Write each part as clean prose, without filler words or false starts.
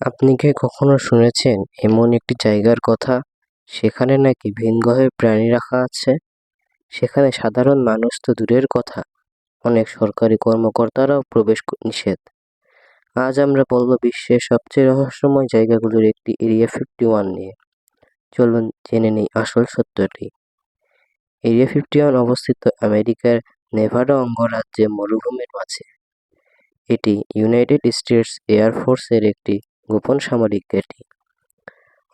আপনি কি কখনো শুনেছেন এমন একটি জায়গার কথা, সেখানে নাকি ভিন গ্রহের প্রাণী রাখা আছে? সেখানে সাধারণ মানুষ তো দূরের কথা, অনেক সরকারি কর্মকর্তারাও প্রবেশ নিষেধ। আজ আমরা বলবো বিশ্বের সবচেয়ে রহস্যময় জায়গাগুলোর একটি এরিয়া 51 নিয়ে। চলুন জেনে নেই আসল সত্যটি। এরিয়া 51 অবস্থিত আমেরিকার নেভাডা অঙ্গরাজ্যে মরুভূমির মাঝে। এটি ইউনাইটেড স্টেটস এয়ার ফোর্সের একটি গোপন সামরিক ঘাঁটি।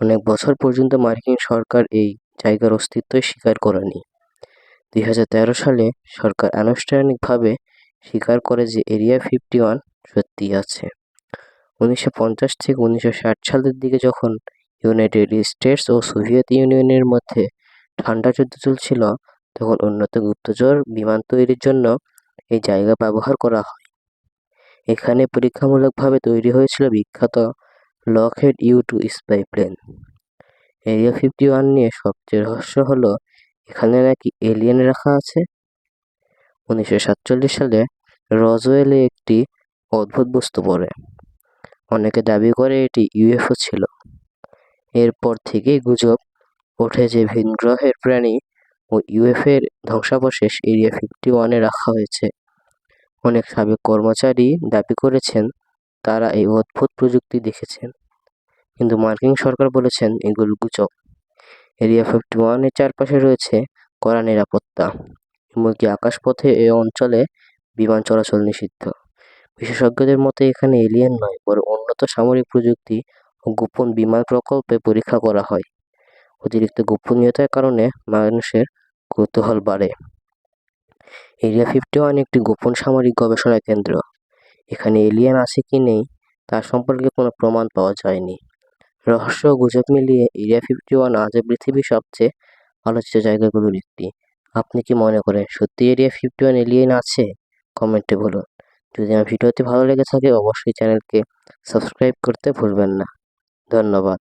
অনেক বছর পর্যন্ত মার্কিন সরকার এই জায়গার অস্তিত্বই স্বীকার করেনি। 2013 সালে সরকার আনুষ্ঠানিকভাবে স্বীকার করে যে এরিয়া 51 সত্যিই আছে। 1950 থেকে 1960 সালের দিকে যখন ইউনাইটেড স্টেটস ও সোভিয়েত ইউনিয়নের মধ্যে ঠান্ডা যুদ্ধ চলছিল, তখন উন্নত গুপ্তচর বিমান তৈরির জন্য এই জায়গা ব্যবহার করা হয়। এখানে পরীক্ষামূলকভাবে তৈরি হয়েছিল বিখ্যাত Lockheed U-2 spy plane. Area 51 নিয়ে সবচেয়ে রহস্য হলো এখানে নাকি এলিয়েন রাখা আছে। 1947 সালে রসওয়েলে একটি অদ্ভুত বস্তু পড়ে। অনেকে দাবি করে এটি ইউএফও ছিল। এরপর থেকেই গুজব ওঠে যে ভিন গ্রহের প্রাণী ও ইউএফও-এর ধ্বংসাবশেষ এরিয়া 51-এ রাখা হয়েছে। অনেক সাবেক কর্মচারী দাবি করেছেন তারা এই অদ্ভুত প্রযুক্তি দেখেছেন, কিন্তু মার্কিন সরকার বলেছেন এগুলো গুজব। এরিয়া 51-এর চারপাশে রয়েছে কড়া নিরাপত্তা, এমনকি আকাশপথে এ অঞ্চলে বিমান চলাচল নিষিদ্ধ। বিশেষজ্ঞদের মতে এখানে এলিয়েন নয়, বরং উন্নত সামরিক প্রযুক্তি ও গোপন বিমান প্রকল্পে পরীক্ষা করা হয়। অতিরিক্ত গোপনীয়তার কারণে মানুষের কৌতূহল বাড়ে। এরিয়া 51 একটি গোপন সামরিক গবেষণা কেন্দ্র। এখানে এলিয়েন আছে কি নেই তার সম্পর্কে কোনো প্রমাণ পাওয়া যায়নি। রহস্য ও গুজব মিলিয়ে এরিয়া 51 আজও পৃথিবীর সবচেয়ে আলোচিত জায়গাগুলোর একটি। আপনি কি মনে করেন সত্যি এরিয়া 51 এলিয়েন আছে? কমেন্টে বলুন। যদি আমার ভিডিওটি ভালো লেগে থাকে অবশ্যই চ্যানেলকে সাবস্ক্রাইব করতে ভুলবেন না। ধন্যবাদ।